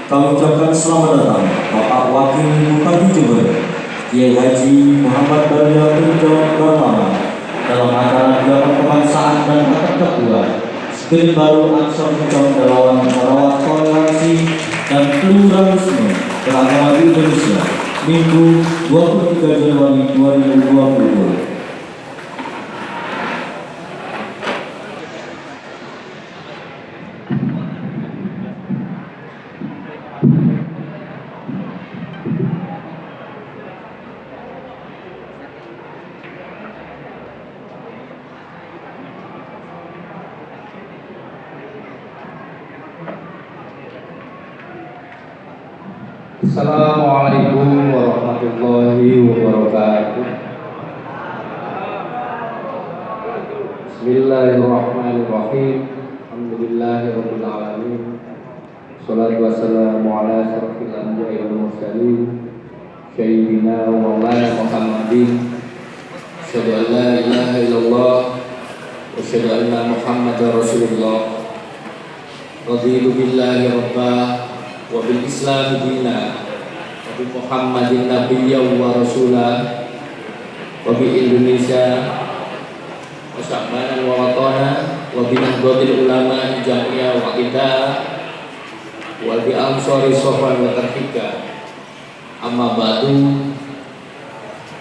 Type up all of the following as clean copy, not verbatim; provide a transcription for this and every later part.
Kami ucapkan selamat datang Bapak Wakil Bupati Jember Kiai Haji Muhammad Barlia Pinjau Pratama dalam acara Dialog Kebangsaan dan Akad Kedua Spirit Baru Ansor Pinjau Relawan Merawat Minggu 23 Januari 2022. Assalamualaikum warahmatullahi wabarakatuh. Bismillahirrahmanirrahim. Alhamdulillahirabbil alamin. Shalatu wassalamu ala asyrofil anbiya'i wal mursalin sayyidina wa maulana Muhammadin. Asyhadu an la ilaha illallah wa asyhadu anna Muhammadar Rasulullah. Raditu billahi rabbah wa bil islam dina wa bi Muhammadin nabiyyan wa rasulah wa bi Indonesia wa sya'banan wa watana wa bi nahdlatil ulama jami'a wa kita wa bi ansari sofan wa tarfika. Amma ba'du.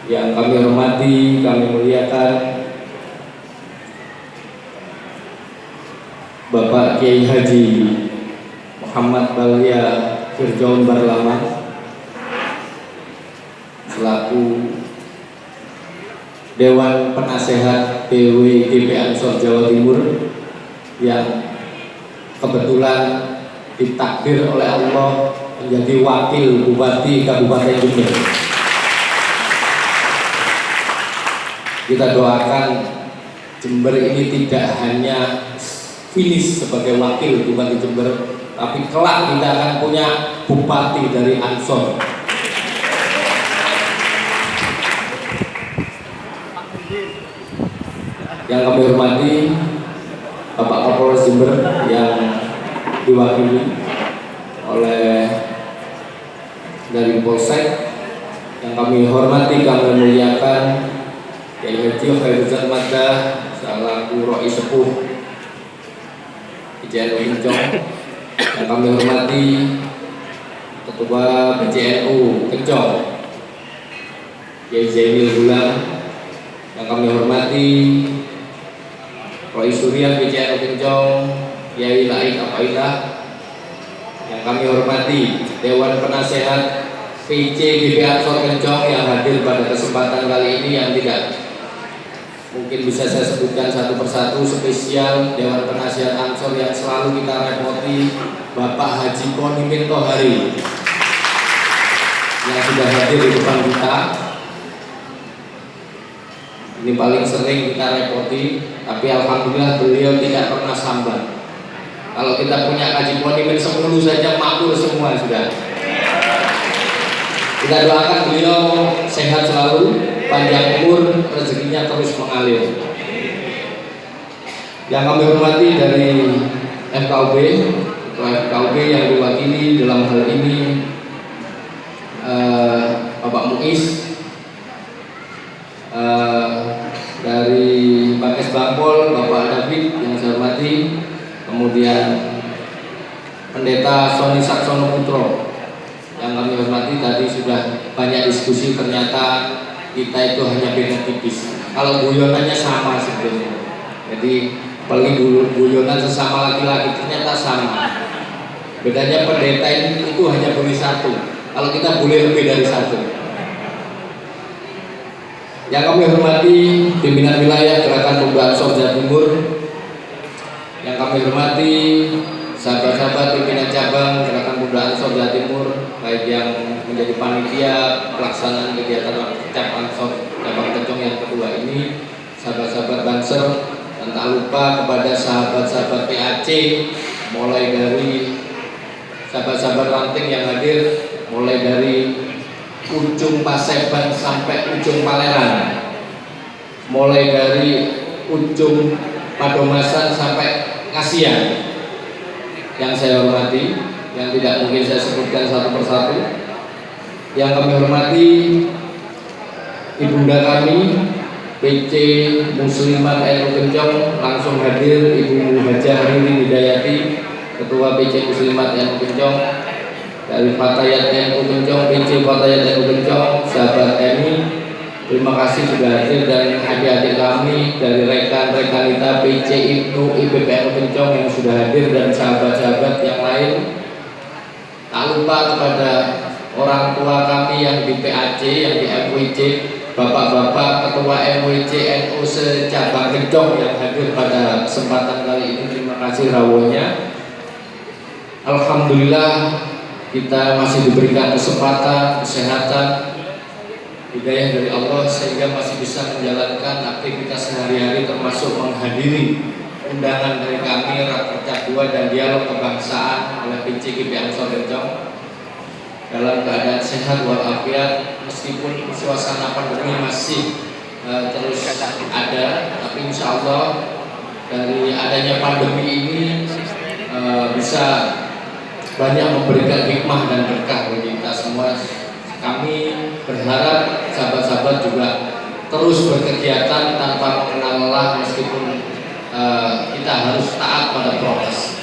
Yang kami hormati, kami muliakan Bapak Kiai Haji Muhammad Balya Firjaun Barlama selaku Dewan Penasehat DPW Ansor Jawa Timur yang kebetulan ditakdir oleh Allah menjadi wakil Bupati Kabupaten Jember. Kita doakan Jember ini tidak hanya finish sebagai wakil Bupati Jember, tapi kelak kita akan punya bupati dari Ansor. Yang kami hormati Bapak Kapolres Jember yang diwakili oleh dari Polsek. Yang kami hormati, kami muliakan Kiai Haji Khairuddin Maddah selaku Roi Sepuh PCNU Kencong. Yang kami hormati Ketua PCNU Kencong Kiai Zainil Gulam. Yang kami hormati Roy Surya PCNU Kencong Kiai Laik Apailah. Yang kami hormati Dewan Penasehat PCGP Ansor Kencong yang hadir pada kesempatan kali ini, yang tidak mungkin bisa saya sebutkan satu persatu. Spesial Dewan Penasihat Ansor yang selalu kita repoti, Bapak Haji Konimin Tohari yang sudah hadir di depan kita. Ini paling sering kita repoti, tapi alhamdulillah beliau tidak pernah sambat. Kalau kita punya Haji Konimin 10 saja makmur semua sudah. Kita doakan beliau sehat selalu, panjang umur, rezekinya terus mengalir. Yang kami hormati dari FKUB, FKUB yang diwakili dalam hal ini Bapak Muiz, dari Bakes Bangpol Bapak David yang saya hormati, kemudian Pendeta Soni Saksono Putro yang kami hormati. Tadi sudah banyak diskusi, ternyata kita itu hanya beda tipis. Kalau guyonannya sama sebetulnya. Jadi apalagi guyonan sesama laki-laki ternyata sama. Bedanya pendeta itu hanya boleh satu. Kalau kita boleh lebih dari satu. Yang kami hormati pimpinan wilayah Gerakan Pemuda Ansor Jawa Timur. Yang kami hormati sahabat-sahabat pimpinan cabang Gerakan Pemuda Ansor Jawa Timur, baik yang menjadi panitia pelaksanaan kegiatan Cap Ansor cabang Kencong yang kedua ini, sahabat-sahabat Banser, dan tak lupa kepada sahabat-sahabat PAC, mulai dari sahabat-sahabat ranting yang hadir, mulai dari ujung Paseban sampai ujung Paleran, mulai dari ujung Padomasan sampai Kasian. Yang saya hormati, yang tidak mungkin saya sebutkan satu persatu. Yang kami hormati ibunda kami PC Muslimat NU Kencong, langsung hadir Ibu Hajah Ririn Hidayati, Ketua PC Muslimat NU Kencong. dari Fatayat NU Kencong, PC Fatayat NU Kencong, sahabat Emi. Terima kasih sudah hadir, dan adik-adik kami dari rekan-rekan kita PC Ibnu IPPNU Kencong yang sudah hadir, dan sahabat-sahabat yang lain. Tak lupa kepada orang tua kami yang di PAC, yang di MWC, bapak-bapak ketua MWC NU secabang Kencong yang hadir pada kesempatan kali ini. Terima kasih rawuhnya. Alhamdulillah kita masih diberikan kesempatan, kesehatan, hidayah dari Allah sehingga masih bisa menjalankan aktivitas sehari-hari, termasuk menghadiri undangan dari kami Rakerja 2 dan dialog kebangsaan oleh PCGP Ansor Kencong dalam keadaan sehat walafiat, meskipun suasana pandemi masih terus ada, tapi insya Allah dari adanya pandemi ini bisa banyak memberikan hikmah dan berkah bagi kita semua. Kami berharap sahabat-sahabat juga terus berkegiatan tanpa mengenal lelah, meskipun kita harus taat pada prokes.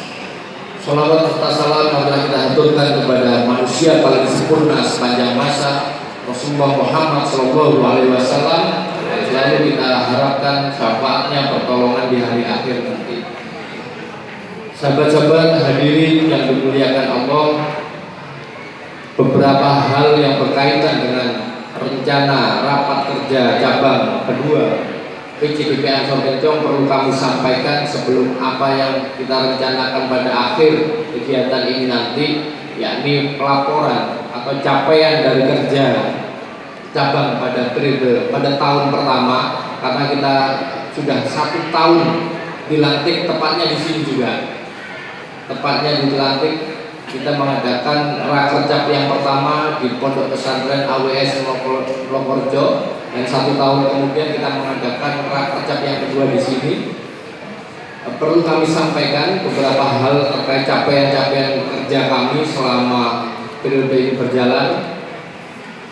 Sholawat serta salam marilah kita haturkan kepada manusia paling sempurna sepanjang masa, Rasulullah Muhammad SAW. Selalu kita harapkan syafaatnya, pertolongan di hari akhir nanti. Sahabat-sahabat hadirin yang dimuliakan Allah, beberapa hal yang berkaitan dengan rencana rapat kerja cabang kedua PCGP Ansor Kencong perlu kami sampaikan sebelum apa yang kita rencanakan pada akhir kegiatan ini nanti, yakni pelaporan atau capaian dari kerja cabang pada tahun pertama, karena kita sudah 1 tahun dilantik, tepatnya di sini juga, tepatnya dilantik. Kita mengadakan rakerjap yang pertama di Pondok Pesantren AWS Lokorjo, dan 1 tahun kemudian kita mengadakan rakerjap yang kedua di sini. Perlu kami sampaikan beberapa hal terkait capaian-capaian kerja kami selama periode ini berjalan.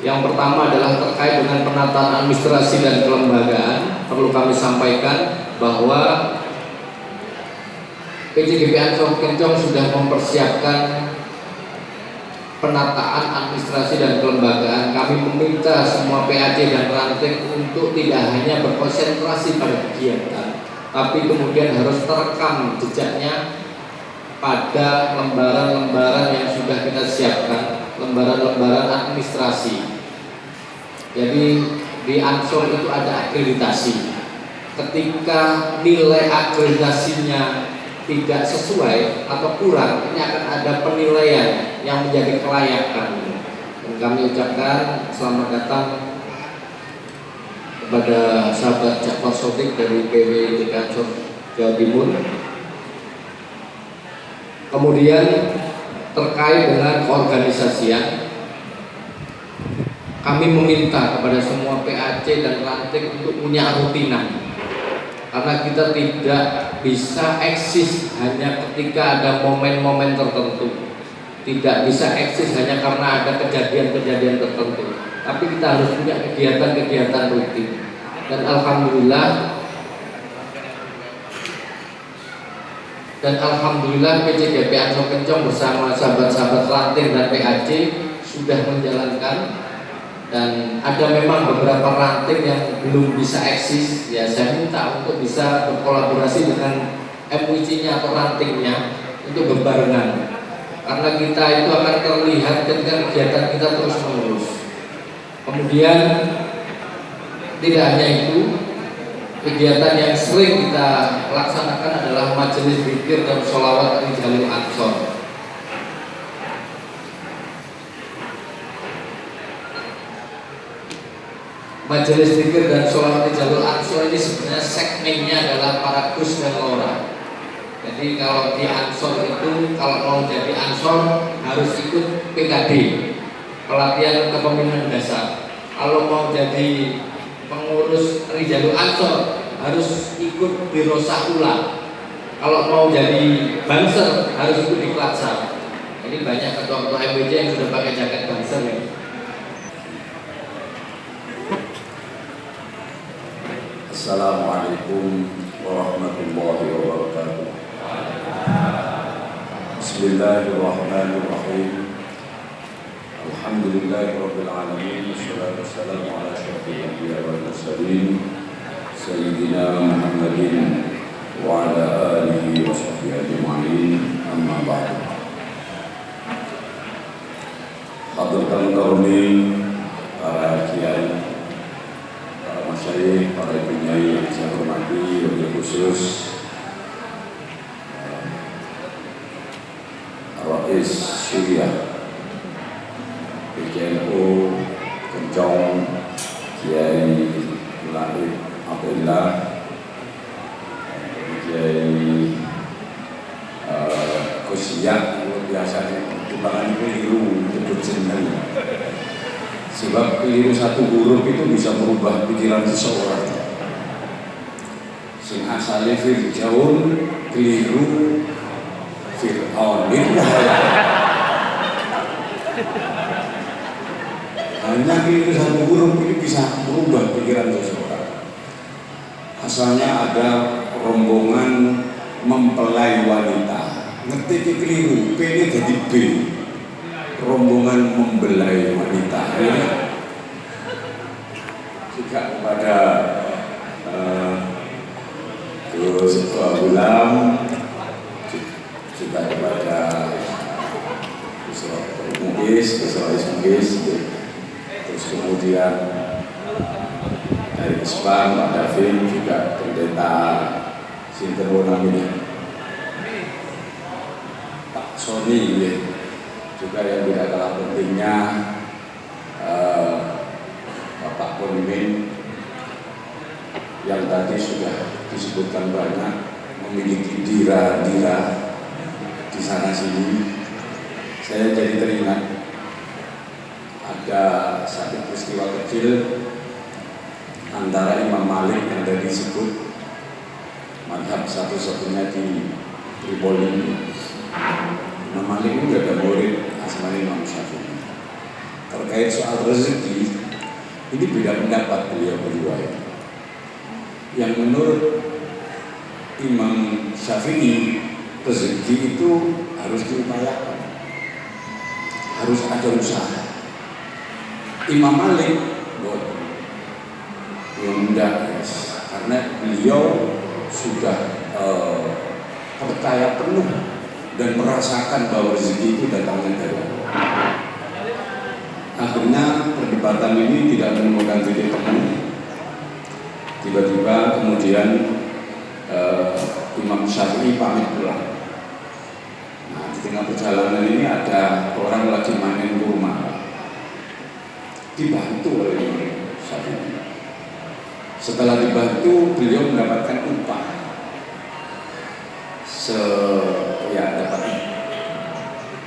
Yang pertama adalah terkait dengan penataan administrasi dan kelembagaan. Perlu kami sampaikan bahwa PCGP Ansor Kencong sudah mempersiapkan penataan administrasi dan kelembagaan. Kami meminta semua PAC dan ranting untuk tidak hanya berkonsentrasi pada kegiatan, tapi kemudian harus terekam jejaknya pada lembaran-lembaran yang sudah kita siapkan, lembaran-lembaran administrasi. Jadi di Ansor itu ada akreditasi. Ketika nilai akreditasinya tidak sesuai atau kurang, ini akan ada penilaian yang menjadi kelayakan. Dan kami ucapkan selamat datang kepada sahabat Jafar Sotik dari PWI Ansor Jawa Timur. Kemudian terkait dengan keorganisasian, kami meminta kepada semua PAC dan ranting untuk punya rutinan. Karena kita tidak bisa eksis hanya ketika ada momen-momen tertentu, tidak bisa eksis hanya karena ada kejadian-kejadian tertentu, tapi kita harus punya kegiatan-kegiatan rutin. Dan alhamdulillah PCGP Ansor Kencong bersama sahabat-sahabat ranting dan PAC sudah menjalankan. Dan ada memang beberapa ranting yang belum bisa eksis, ya saya minta untuk bisa berkolaborasi dengan MWC-nya atau rantingnya untuk berbarengan, karena kita itu akan terlihat ketika kegiatan kita terus menerus. Kemudian tidak hanya itu, kegiatan yang sering kita laksanakan adalah majelis zikir dan sholawat Rijalul Ansor. Majelis zikir dan sholawat Rijalul Ansor ini sebenarnya segmennya adalah para Gus dan Lora. Jadi kalau di Ansor itu, kalau mau jadi Ansor harus ikut PKD, pelatihan kepemimpinan dasar. Kalau mau jadi pengurus Rijalul Ansor harus ikut Biro Sakula. Kalau mau jadi banser harus ikut di Klatsar. Ini banyak ketua-ketua MWC yang sudah pakai jaket banser ya. Assalamualaikum warahmatullahi wabarakatuh. Bismillahirrahmanirrahim. Alhamdulillahirabbil alamin, wassalatu wassalamu ala asyrofil anbiya'i wal mursalin sayyidina Muhammadin wa ala alihi wa sahbihi ajma'in. Amma ba'du. Hadratul karunin, para kiai, para masyayikh, para ibu nyai yang saya hormati, wabil khusus Rais Syuriah PJNU Kencong, Kiai Latif Abdullah, Kiai Kusiyak, biasanya timbangan keliru untuk jeneng. Sebab keliru satu huruf itu bisa merubah pikiran seseorang. Sing asale Fir'aun keliru Fir'aun itu hanya keliru satu huruf ini bisa merubah pikiran seseorang. Asalnya ada rombongan mempelai wanita, ngetik keliru, P ini jadi B, rombongan membelai wanita. Juga kepada Gus Gulam, juga kepada Gus Mugis, terus kemudian dari Islam Pak Davin, juga pendeta sinten namanya Pak Sony, juga yang tidak kalah pentingnya Bapak Ponimin yang tadi sudah disebutkan banyak, memiliki dira-dira di sana sini. Saya jadi teringat ada satu peristiwa kecil antara Imam Malik yang tadi disebut madhab satu-satunya di Tripoli. Imam Malik itu ada murid asmanya Imam Syafi'i. Terkait soal rezeki, ini beda pendapat beliau berdua. Yang menurut Imam Syafi'i, rezeki itu harus diupayakan, harus ada usaha. Imam Malik belum karena beliau sudah percaya penuh dan merasakan bahwa rezeki itu datangnya dari Allah. Akhirnya perdebatan ini tidak menemukan titik temu. Tiba-tiba kemudian Imam Syafi'i pamit pulang. Nah, di tengah perjalanan ini ada orang lagi manen kurma, dibantu oleh Imam Syafi'i. Setelah dibantu, beliau mendapatkan upah.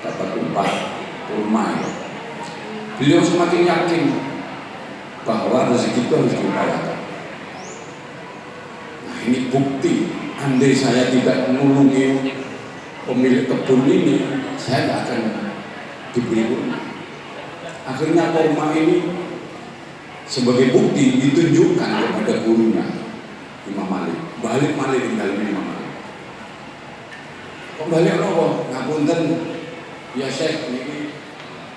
Dapat upah kurma. Beliau semakin yakin bahwa rezeki itu harus diupayakan. Nah, ini bukti. Andai saya tidak menulungi pemilik kebun ini, saya tidak akan diberi kurma. Akhirnya kurma ini sebagai bukti ditunjukkan kepada gurunya Imam Malik. Balik tinggal Imam Malik. Kembali Allah, ngapunten ya Syekh, ini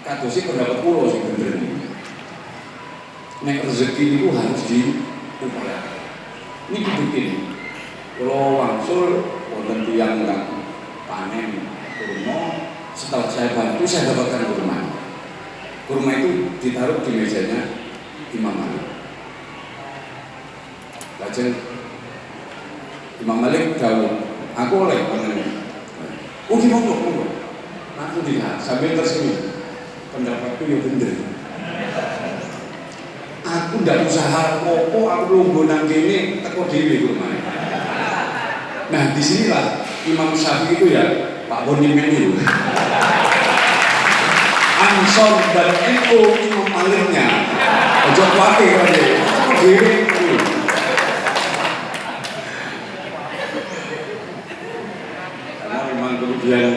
kadosi pendapat pulau sih bener ini. Nek rezeki itu harus diupayakan. Ini dibukti. Kalau wangsul, wonten tiyang panen kurma, setelah saya bantu saya dapatkan kurma. Kurma itu ditaruh di mejanya Imam Malik. Lajeng Imam Malik jauh, aku oleh panen. Oh gimana? Aku lihat sambil tersenyum. Pendapatku ya bener. Aku ndak usaha apa-apa, aku lungguh nang kene teko dhewe kurmane. Nah, disinilah Imam Syafi'i itu ya Pak Bonimen itu. Ansor dan NU Imam Maliknya. Ojo kuwatir kan ya. Teko dhewe. Karena memang kemudian